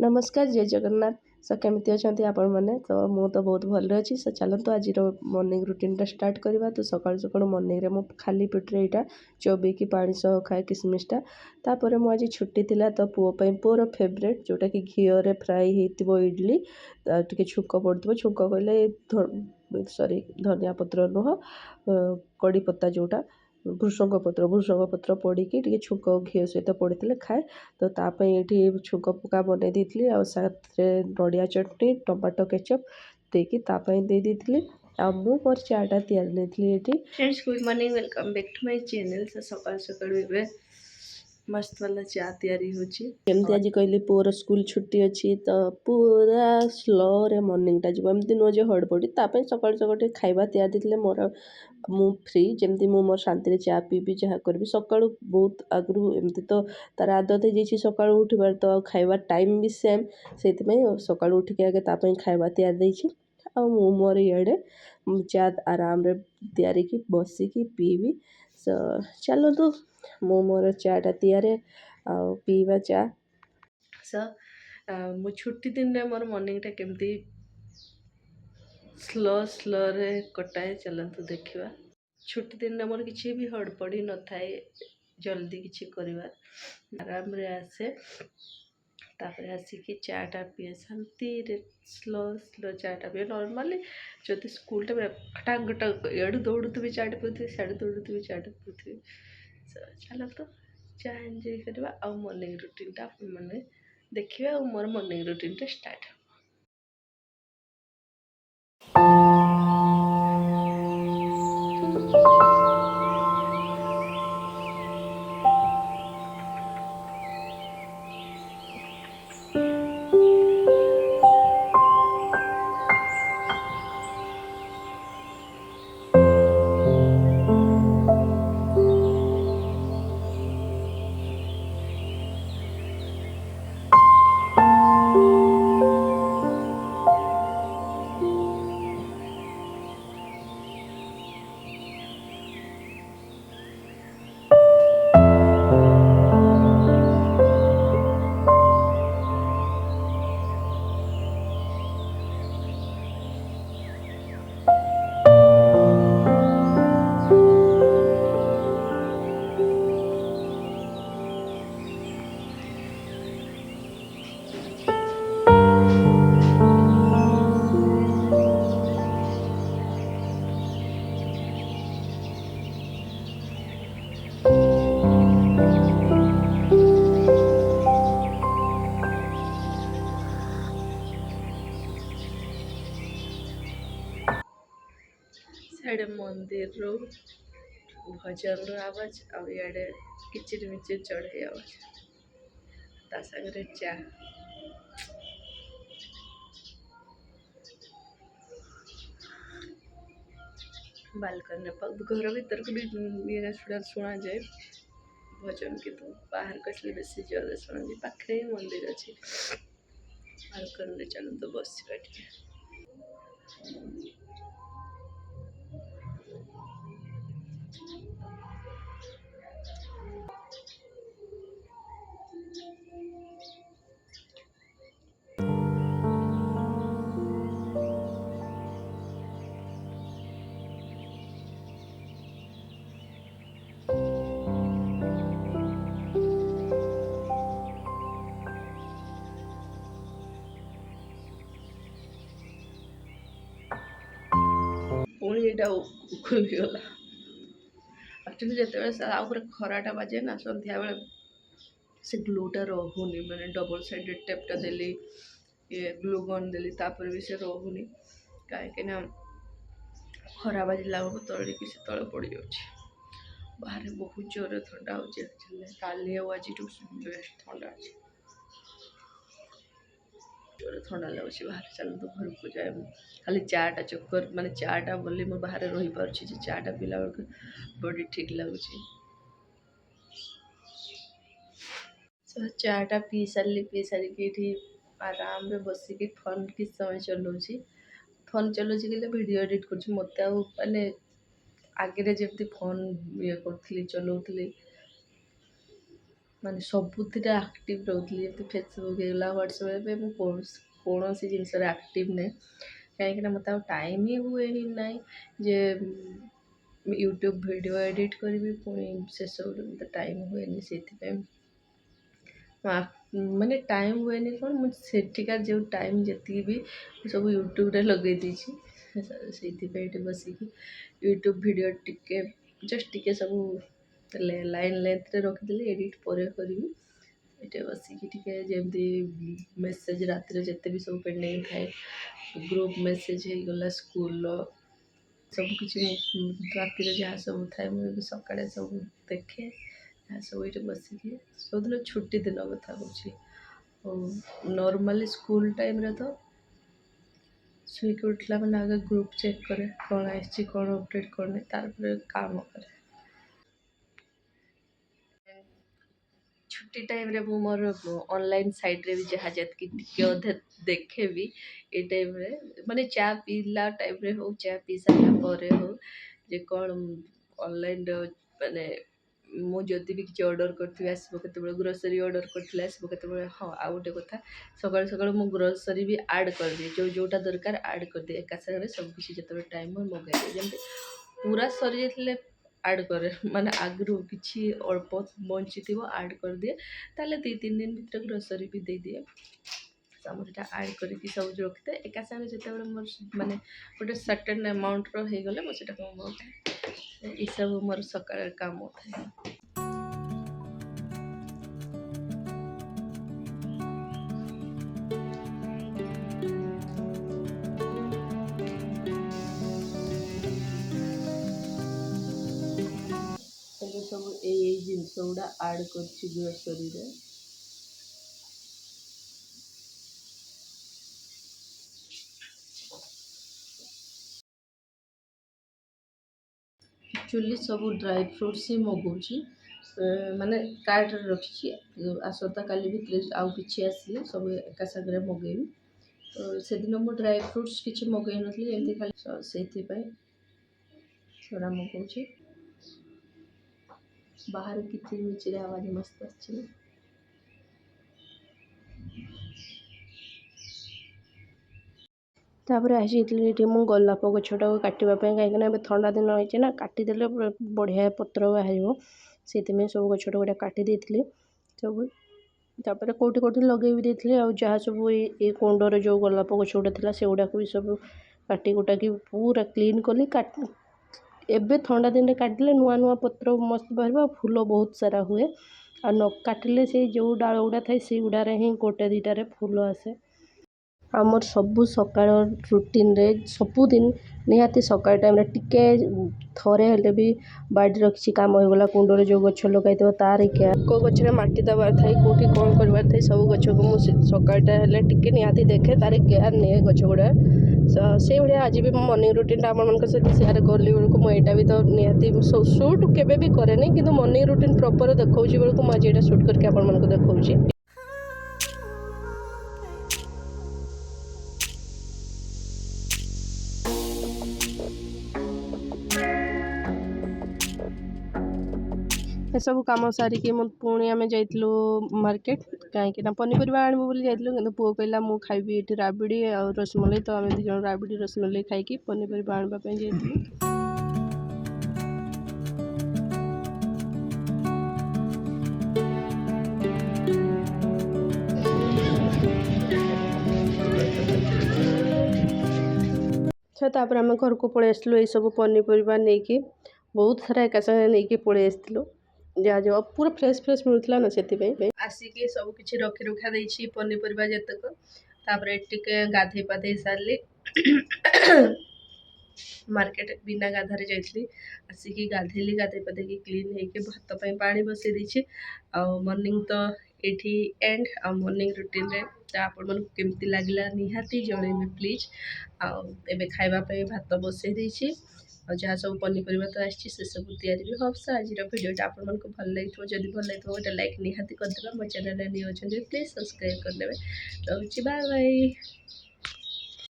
नमस्कार जय जगन्नाथ। सो केमती अछंती आपण माने तो मु तो बहुत भले अच्छी। सो चलतु आज मॉर्निंग रूटीन टा स्टार्ट करवा। तो सकाळु सकाळु मॉर्निंग रे मु खाली पेटरे एटा चोबीकी पानी सह खाए किसमिसटा। तापर मु आज छुट्टी थिला तो पुओर फेवरेट जोटा कि घिओ रे फ्राई हेतिबो इडली टिके छुक पड़थबो। छुक कहले सॉरी धनिया पत्र नुह कड़ी पत्ता जोटा भृषंग पत्र पड़िकी टिके छुक घी सहित पड़ते खाए। तो तापाई ये छुक पका बन देती साथे नड़िया चटनी टमाटो केचप देकी तापाई दे देती आ मु मोर चाटा तैयारी नहीं। Friends good morning welcome back to my channel. से सकाल सकाल ए मस्त वाला चा तैयारी होची। केमती आज कहली पुअर स्कूल छुट्टी अच्छी तो पूरा स्लो रे मॉर्निंग टा जीव एमती नुह जे हड़बड़ी तापाई सकाल सकाल खाइबा तैयार देते मोर मु फ्री जमती मु मोर शांति चा पीबी जहाँ करी सकाळु बहुत आगु एमती तो तार आदत हो सकाळु उठिबार तो खाइबार टाइम भी सेम से सकाळु उठिक आगे तापाई खाइबा तैयार देछि आ मु मोर इयाडे चा आराम रे तैयारी की बसिकी पीबी। सो चलो तो मु मोर चाटा तैयार आ पीवा चा। सो मु छुट्टी दिन रे मोर मॉर्निंग टा केमती स्लो रे कटाए चलतु देखिबा। छुट्टी दिन रे मोर किसी भी हड़पड़ी न थाए जल्दी किसी करिवार आराम रे आसे। तापर आसिकी चाटा पिए शांति रे स्लो चाटा पिए। नॉर्मली जदि स्कूल टाइम खटाक खटाक एडू दौड़ुथि चाटा पिउथि सियाडू दौड़ुथि चाटा पिउथि। चलो तो चाह एंजॉय करवा आ मॉर्निंग रूटीन टा माने देखिए आ मोर मॉर्निंग रूटीन टा स्टार्ट। साढ़े मंदिर रो भजन रो आवाज आ इे किचिर मिचिर चढ़े आवाज ता सागरे चा बालकनी घर भीतर को भी ये शुणा जाए भजन के। तो बाहर कसले बेसी ज्यादा शुणा जाए पाखे ही मंदिर अच्छे बालकनी चलो तो बस बैठे। पुणी यहाँ खुलगला एक्चुअली जिते खराटा बाजे ना सन्ध्या बेले से ग्लूटा रोनी मैंने डबल साइडेड टेपटा देली ये ग्लू गन देली तापर भी से रोनी कहीं खरा बाजिला बेलू तले कि से तले पड़ जाऊँगी। बाहर बहुत जोर थंडा हो काली आज बेस्ट थंडा अच्छे जोर थंडा लगे बाहर। चलो तो घर को जाए खाली चाटा चक्कर माने चाटा बोली मैं बाहर रही पार्ची चाटा पीला बेलू बॉडी ठीक लगुच। चाटा पी सारिकी आराम रे बसिकी फोन किस समय चलाऊँगी फोन चलाऊँगी कि वीडियो एडिट कर मत माने आगे जमी फोन ये करी चलाऊली ମାନେ ସବୁଥିରେ ଆକ୍ଟିଭ୍ ରହୁଥିଲି, ଯେମିତି ଫେସବୁକ୍ ହେଇଗଲା, ହ୍ୱାଟ୍ସଆପ୍। ଏବେ ମୁଁ କୌଣସି ଜିନିଷରେ ଆକ୍ଟିଭ୍ ନାହିଁ, କାହିଁକିନା ମୋତେ ଆଉ ଟାଇମ୍ ହିଁ ହୁଏ ହିଁ ନାହିଁ ଯେ ୟୁଟ୍ୟୁବ୍ ଭିଡ଼ିଓ ଏଡ଼ିଟ୍ କରିବି, ପୁଣି ସେସବୁରେ ମୋତେ ଟାଇମ୍ ହୁଏନି। ସେଇଥିପାଇଁ ମାନେ ଟାଇମ୍ ହୁଏନି କ'ଣ, ମୁଁ ସେଠିକାର ଯେଉଁ ଟାଇମ୍ ଯେତିକି ବି ସବୁ ୟୁଟ୍ୟୁବ୍ରେ ଲଗେଇ ଦେଇଛି। ସେଇଥିପାଇଁ ଏଠି ବସିକି ୟୁଟ୍ୟୁବ୍ ଭିଡ଼ିଓ ଟିକେ ସବୁ ଲାଇନ୍ ଲେନ୍ଥରେ ରଖିଦେଲି, ଏଡ଼ିଟ୍ ପରେ କରିବି। ଏଠି ବସିକି ଟିକେ ଯେମିତି ମେସେଜ୍ ରାତିରେ ଯେତେ ବି ସବୁ ପେଣ୍ଡିଂ ଥାଏ, ଗ୍ରୁପ୍ ମେସେଜ୍ ହେଇଗଲା ସ୍କୁଲ୍ର, ସବୁକିଛି ରାତିରେ ଯାହା ସବୁ ଥାଏ ମୁଁ ଏବେ ସକାଳେ ସବୁ ଦେଖେ। ଏହା ସବୁ ଏଇଠି ବସିକି, ସବୁଦିନ ଛୁଟି ଦିନ କଥା କହୁଛି। ଆଉ ନର୍ମାଲି ସ୍କୁଲ୍ ଟାଇମ୍ରେ ତ ଶୋଇକି ଉଠିଲା ମାନେ ଆଗେ ଗ୍ରୁପ୍ ଚେକ୍ କରେ, କ'ଣ ଆସିଛି, କ'ଣ ଅପଡ଼େଟ୍, କ'ଣ ନାହିଁ, ତାପରେ କାମ କରେ। ଛୁଟି ଟାଇମ୍ରେ ମୁଁ ମୋର ଅନଲାଇନ୍ ସାଇଟ୍ରେ ବି ଯାହା ଯେତିକି ଟିକେ ଅଧେ ଦେଖେ ବି, ଏ ଟାଇମ୍ରେ ମାନେ ଚା ପିଇଲା ଟାଇମ୍ରେ ହଉ, ଚା ପିଇ ସାରିଲା ପରେ ହଉ, ଯେ କ'ଣ ଅନଲାଇନ୍ରେ ମାନେ ମୁଁ ଯଦି ବି କିଛି ଅର୍ଡ଼ର୍ କରିଥିବି ଆସିବ କେତେବେଳେ, ଗ୍ରୋସରୀ ଅର୍ଡ଼ର୍ କରିଥିଲେ ଆସିବ କେତେବେଳେ। ହଁ, ଆଉ ଗୋଟେ କଥା, ସକାଳୁ ସକାଳୁ ମୁଁ ଗ୍ରୋସରୀ ବି ଆଡ଼୍ କରିଦିଏ, ଯେଉଁଟା ଦରକାର ଆଡ଼୍ କରିଦିଏ। ଏକା ସାଙ୍ଗରେ ସବୁକିଛି ଯେତେବେଳେ ଟାଇମ୍ ହୁଏ ମଗାଇଦିଏ। ଯେମିତି ପୁରା ସରିଯାଇଥିଲେ ଆଡ଼୍ କରେ, ମାନେ ଆଗରୁ କିଛି ଅଳ୍ପ ବଞ୍ଚିଥିବ ଆଡ଼୍ କରିଦିଏ, ତାହେଲେ 2-3 ଦିନ ଭିତରେ ଗ୍ରୋସରୀ ବି ଦେଇଦିଏ। ଆମର ଏଇଟା ଆଡ଼୍ କରିକି ସବୁ ରଖିଥାଏ। ଏକା ସାଙ୍ଗରେ ଯେତେବେଳେ ମୋର ମାନେ ଗୋଟେ ସର୍ଟେନ୍ ଆମାଉଣ୍ଟର ହେଇଗଲେ ମୁଁ ସେଇଟା ମଗାଏ। ଏସବୁ ମୋର ସକାଳ କାମ ଥାଏ। ଏବେ ସବୁ ଏଇ ଜିନିଷ ଗୁଡ଼ା ଆଡ଼୍ କରିଛି ଗ୍ରୋସରୀରେ। ଆକ୍ଚୁଆଲି ସବୁ ଡ୍ରାଇ ଫ୍ରୁଟ୍ସ ହିଁ ମଗାଉଛି, ମାନେ କାର୍ଟରେ ରଖିଛି। ଆସନ୍ତାକାଲି ଭିତରେ ଆଉ କିଛି ଆସିଲେ ସବୁ ଏକା ସାଙ୍ଗରେ ମଗାଇବି। ତ ସେଦିନ ମୁଁ ଡ୍ରାଇ ଫ୍ରୁଟ୍ସ କିଛି ମଗାଇ ନଥିଲି, ଏମିତି ଖାଲି ସେଇଥିପାଇଁ ସେଗୁଡ଼ା ମଗାଉଛି। ବାହାରେ କିଚିରି ଆୱାଜ ମସ୍ତ ଆସିଛି। ତାପରେ ଆସିଯାଇଥିଲି ଏଠି ମୁଁ ଗୋଲାପ ଗଛଟାକୁ କାଟିବା ପାଇଁ, କାହିଁକିନା ଏବେ ଥଣ୍ଡା ଦିନ ହେଇଛି ନା, କାଟିଦେଲେ ବଢ଼ିଆ ପତ୍ର ବାହାରିବ। ସେଇଥିପାଇଁ ସବୁ ଗଛଟା ଗୋଟେ କାଟି ଦେଇଥିଲି ସବୁ। ତାପରେ କେଉଁଠି ଲଗେଇ ବି ଦେଇଥିଲି। ଆଉ ଯାହା ସବୁ ଏଇ କୁଣ୍ଡରେ ଯେଉଁ ଗୋଲାପ ଗଛ ଗୁଡ଼ା ଥିଲା ସେଗୁଡ଼ାକୁ ବି ସବୁ କାଟି କୁଟାକି ପୁରା କ୍ଲିନ୍ କଲି। ଏବେ ଥଣ୍ଡା ଦିନରେ କାଟିଦେଲେ ନୂଆ ପତ୍ର ମସ୍ତ ବାହାରିବ, ଆଉ ଫୁଲ ବହୁତ ସାରା ହୁଏ। ଆଉ ନ କାଟିଲେ ସେଇ ଯେଉଁ ଡାଳ ଗୁଡ଼ା ଥାଏ ସେଇଗୁଡ଼ାରେ ହିଁ 1-2ଟାରେ ଫୁଲ ଆସେ। ଆମର ସବୁ ସକାଳ ରୁଟିନ୍ରେ ସବୁଦିନ ନିହାତି ସକାଳ ଟାଇମ୍ରେ ଟିକେ ଥରେ ହେଲେ ବି ବାଡ଼ିର କିଛି କାମ ହେଇଗଲା, କୁଣ୍ଡରେ ଯେଉଁ ଗଛ ଲଗାଇଥିବ ତାର କେୟାର, କେଉଁ ଗଛରେ ମାଟି ଦେବାର ଥାଏ, କେଉଁଠି କ'ଣ କରିବାର ଥାଏ, ସବୁ ଗଛକୁ ମୁଁ ସକାଳଟା ହେଲେ ଟିକେ ନିହାତି ଦେଖେ, ତାର କେୟାର ନିଏ ଗଛ ଗୁଡ଼ା। ସେଇଭଳିଆ ଆଜି ବି ମୋ ମର୍ଣ୍ଣିଂ ରୁଟିନ୍ଟା ଆପଣମାନଙ୍କ ସହିତ ସେୟାର କଲି ବେଳକୁ ମୁଁ ଏଇଟା ବି ତ ନିହାତି ସୁଟ୍ କେବେ ବି କରେନି, କିନ୍ତୁ ମର୍ଣ୍ଣିଂ ରୁଟିନ୍ ପ୍ରପର୍ ଦେଖାଉଛି ବେଳକୁ ମୁଁ ଆଜି ଏଇଟା ସୁଟ୍ କରିକି ଆପଣମାନଙ୍କୁ ଦେଖାଉଛି। ଏସବୁ କାମ ସାରିକି ପୁଣି ଆମେ ଯାଇଥିଲୁ ମାର୍କେଟ, କାହିଁକିନା ପନିପରିବା ଆଣିବୁ ବୋଲି ଯାଇଥିଲୁ। କିନ୍ତୁ ପୁଅ କହିଲା ମୁଁ ଖାଇବି ଏଠି ରାବିଡ଼ି ଆଉ ରସମଲେଇ, ତ ଆମେ 2 ଜଣ ରାବିଡ଼ି ରସମଲେଇ ଖାଇକି ପନିପରିବା ଆଣିବା ପାଇଁ ଯାଇଥିଲୁ। ତାପରେ ଆମେ ଘରକୁ ପଳେଇ ଆସିଲୁ ଏଇସବୁ ପନିପରିବା ନେଇକି, ବହୁତ ସାରା ଏକା ସାଙ୍ଗେ ନେଇକି ପଳେଇ ଆସିଥିଲୁ। ଯାହା ପୁରା ଫ୍ରେଶ୍ ମିଳୁଥିଲା ନା, ସେଥିପାଇଁ ଆସିକି ସବୁ କିଛି ରଖି ରୁଖା ଦେଇଛି ପନିପରିବା ଯେତକ। ତାପରେ ଟିକେ ଗାଧେଇ ପାଧେଇ ସାରିଲି। ମାର୍କେଟ ବିନା ଗାଧାରେ ଯାଇଥିଲି, ଆସିକି ଗାଧେଇଲି, ଗାଧେଇ ପାଧେଇକି କ୍ଲିନ୍ ହେଇକି ଭାତ ପାଇଁ ପାଣି ବସେଇ ଦେଇଛି। ଆଉ ମର୍ଣ୍ଣିଂ ତ ଏଇଠି ଏଣ୍ଡ। ଆଉ ମର୍ଣ୍ଣିଂ ରୁଟିନ୍ରେ ଆପଣମାନଙ୍କୁ କେମିତି ଲାଗିଲା ନିହାତି ଜଣେଇବେ ପ୍ଲିଜ୍। ଆଉ ଏବେ ଖାଇବା ପାଇଁ ଭାତ ବସେଇ ଦେଇଛି, ଆଉ ଯାହା ସବୁ ପନିପରିବା ତ ଆସିଛି ସେସବୁ ତିଆରି ବି ହେବ। ଆଜିର ଭିଡ଼ିଓଟା ଆପଣମାନଙ୍କୁ ଭଲ ଲାଗିଥିବ, ଯଦି ଭଲ ଲାଗିଥିବ ଗୋଟେ ଲାଇକ୍ ନିହାତି କରିଦେବା। ମୋ ଚ୍ୟାନେଲ୍ରେ ନ୍ୟୁ ଅଛନ୍ତି ପ୍ଲିଜ୍ ସବସ୍କ୍ରାଇବ୍ କରିଦେବେ। ରହୁଛି, ବାଏ ବାଏ।